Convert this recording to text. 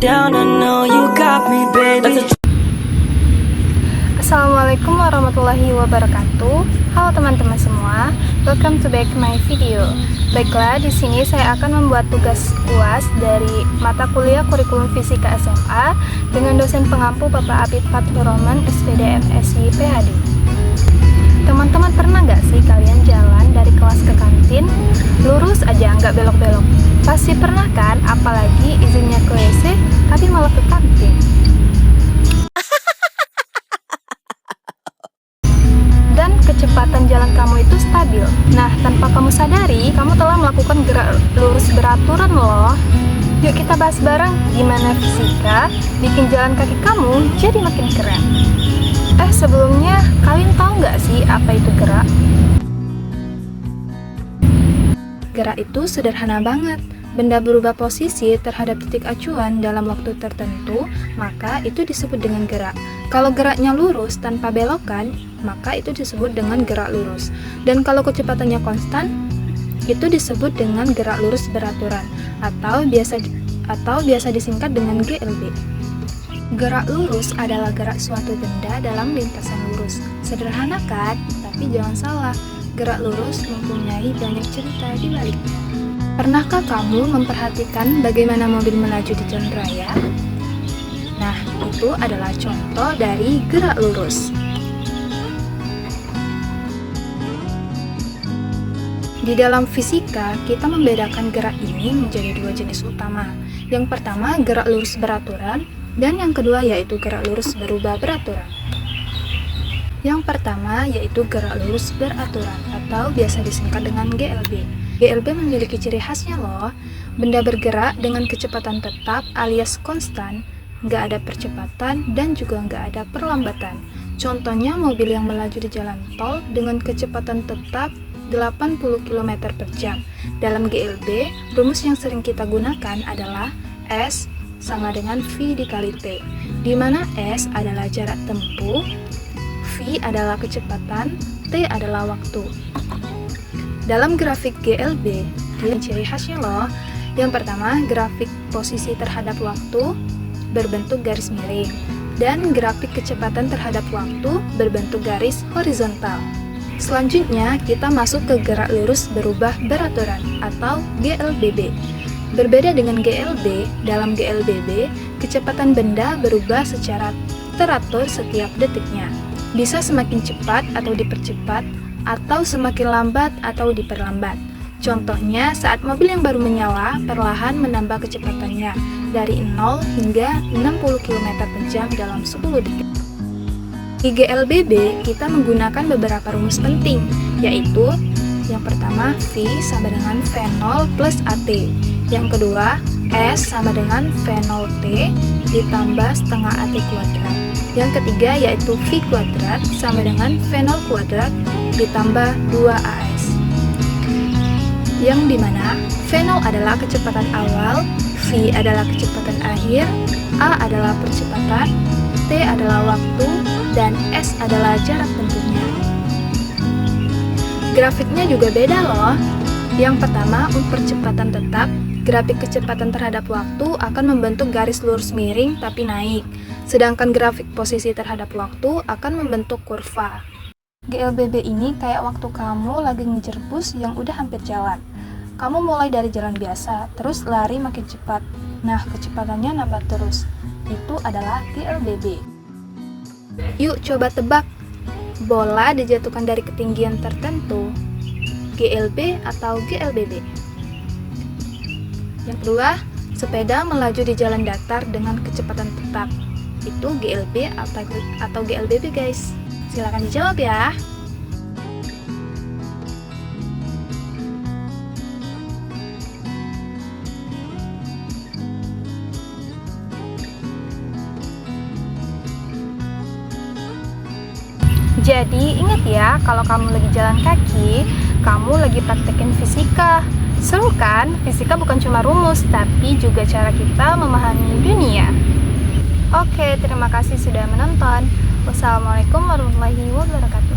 down, I know you got me, baby. Assalamualaikum warahmatullahi wabarakatuh. Halo teman-teman semua, welcome to back my video. Baiklah, di sini saya akan membuat tugas UAS dari mata kuliah kurikulum fisika SMA dengan dosen pengampu Bapak Abid Fathur Rahman, SPD MSI PhD. Teman-teman pernah nggak sih kalian jalan dari kelas ke kantin, lurus aja nggak belok-belok? Pasti pernah kan, apalagi izinnya ke WC tapi malah ke kantin. Dan kecepatan jalan kamu itu stabil. Nah, tanpa kamu sadari, kamu telah melakukan gerak lurus beraturan loh. Yuk kita bahas bareng gimana fisika bikin jalan kaki kamu jadi makin keren. Sebelumnya, kalian tahu nggak sih apa itu gerak? Gerak itu sederhana banget. Benda berubah posisi terhadap titik acuan dalam waktu tertentu, maka itu disebut dengan gerak. Kalau geraknya lurus tanpa belokan, maka itu disebut dengan gerak lurus. Dan kalau kecepatannya konstan, itu disebut dengan gerak lurus beraturan atau biasa disingkat dengan GLB. Gerak lurus adalah gerak suatu benda dalam lintasan lurus. Sederhana kan? Tapi jangan salah, gerak lurus mempunyai banyak cerita di baliknya. Pernahkah kamu memperhatikan bagaimana mobil melaju di jalan raya? Nah, itu adalah contoh dari gerak lurus. Di dalam fisika, kita membedakan gerak ini menjadi dua jenis utama. Yang pertama, gerak lurus beraturan, dan yang kedua yaitu gerak lurus berubah beraturan. Yang pertama yaitu gerak lurus beraturan atau biasa disingkat dengan GLB. GLB memiliki ciri khasnya loh. Benda bergerak dengan kecepatan tetap alias konstan, nggak ada percepatan dan juga nggak ada perlambatan. Contohnya mobil yang melaju di jalan tol dengan kecepatan tetap 80 km per jam. Dalam GLB, rumus yang sering kita gunakan adalah S sama dengan V dikali T, di mana S adalah jarak tempuh, V adalah kecepatan, T adalah waktu. Dalam grafik GLB, ada ciri khasnya loh. Yang pertama, grafik posisi terhadap waktu berbentuk garis miring, dan grafik kecepatan terhadap waktu berbentuk garis horizontal. Selanjutnya, kita masuk ke gerak lurus berubah beraturan atau GLBB. Berbeda dengan GLB, dalam GLBB, kecepatan benda berubah secara teratur setiap detiknya. Bisa semakin cepat atau dipercepat, atau semakin lambat atau diperlambat. Contohnya, saat mobil yang baru menyala, perlahan menambah kecepatannya dari 0 hingga 60 km per jam dalam 10 detik. Di GLBB, kita menggunakan beberapa rumus penting, yaitu yang pertama, V sama dengan V0 plus AT. Yang kedua, S sama dengan V0 T ditambah setengah AT kuadrat. Yang ketiga yaitu V kuadrat sama dengan V0 kuadrat ditambah 2AS. Yang dimana V0 adalah kecepatan awal, V adalah kecepatan akhir, A adalah percepatan, T adalah waktu, dan S adalah jarak tempuhnya. Grafiknya juga beda loh. Yang pertama, untuk percepatan tetap, grafik kecepatan terhadap waktu akan membentuk garis lurus miring tapi naik. Sedangkan grafik posisi terhadap waktu akan membentuk kurva. GLBB ini kayak waktu kamu lagi ngejar bus yang udah hampir jalan. Kamu mulai dari jalan biasa, terus lari makin cepat. Nah, kecepatannya nambah terus. Itu adalah GLBB. Yuk coba tebak. Bola dijatuhkan dari ketinggian tertentu, GLB atau GLBB? Yang kedua, sepeda melaju di jalan datar dengan kecepatan tetap. Itu GLB atau GLBB guys? Silakan dijawab ya. Jadi ingat ya, kalau kamu lagi jalan kaki, kamu lagi praktekin fisika. Seru kan? Fisika bukan cuma rumus, tapi juga cara kita memahami dunia. Oke, terima kasih sudah menonton. Wassalamualaikum warahmatullahi wabarakatuh.